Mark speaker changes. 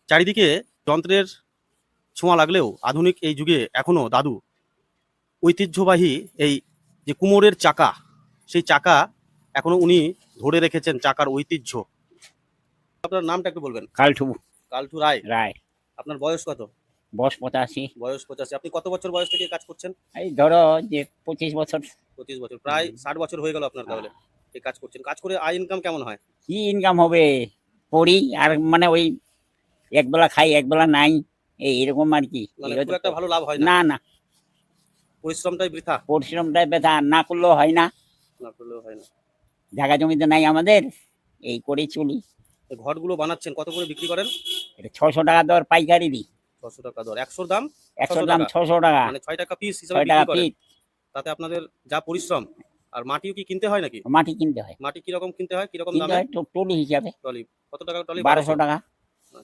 Speaker 1: চারিদিকে যন্ত্রের ছোঁয়া লাগলেও আধুনিক এই যুগে এখনো দাদু ঐতিহ্যবাহী এই যে কুমোরের চাকা, সেই চাকা এখনো উনি ধরে রেখেছেন, চাকার ঐতিহ্য। আপনার নামটা একটু বলবেন।
Speaker 2: কালঠু
Speaker 1: কালটু রায়।
Speaker 2: রায়।
Speaker 1: আপনার বয়স কত?
Speaker 2: বয়স 85।
Speaker 1: বয়স 85। আপনি কত বছর বয়স থেকে কাজ করছেন?
Speaker 2: এই ধরো যে 25 বছর।
Speaker 1: 25 বছর, প্রায় 60 বছর হয়ে গেল আপনার তাহলে এই কাজ করছেন। কাজ করে আয় ইনকাম কেমন হয়?
Speaker 2: কি ইনকাম হবে? পড়ি আর মানে ওই একবেলা খাই একবেলা নাই, এরকম আর কি।
Speaker 1: মানে খুব একটা ভালো লাভ হয় না।
Speaker 2: না না,
Speaker 1: পরিশ্রমটাই বৃথা।
Speaker 2: পরিশ্রমটাই ব্যথা, না করলেও হয় না।
Speaker 1: না করলেও হয় না।
Speaker 2: জায়গা জমি তো নাই আমাদের, এই করেই চলি।
Speaker 1: এই ঘরগুলো বানাচ্ছেন কত করে বিক্রি করেন?
Speaker 2: এটা 600 টাকা দর পাইকারি দিই।
Speaker 1: 600 টাকা দর। 100 দাম
Speaker 2: 100
Speaker 1: 600
Speaker 2: দাম
Speaker 1: টাকা।
Speaker 2: 600 টাকা,
Speaker 1: মানে 6 টাকা পিস হিসেবে
Speaker 2: 6 টাকা
Speaker 1: বিক্রি করেন।
Speaker 2: পিস।
Speaker 1: তাতে আপনাদের যা পরিশ্রম, আর মাটিও কি কিনতে হয় নাকি?
Speaker 2: মাটি কিনতে হয়।
Speaker 1: মাটি কিরকম কিনতে হয়, কিরকম
Speaker 2: কিনতে
Speaker 1: দামে?
Speaker 2: হয় টলি হিসাবে।
Speaker 1: টলি কত টাকা টলি?
Speaker 2: 1200 টাকা।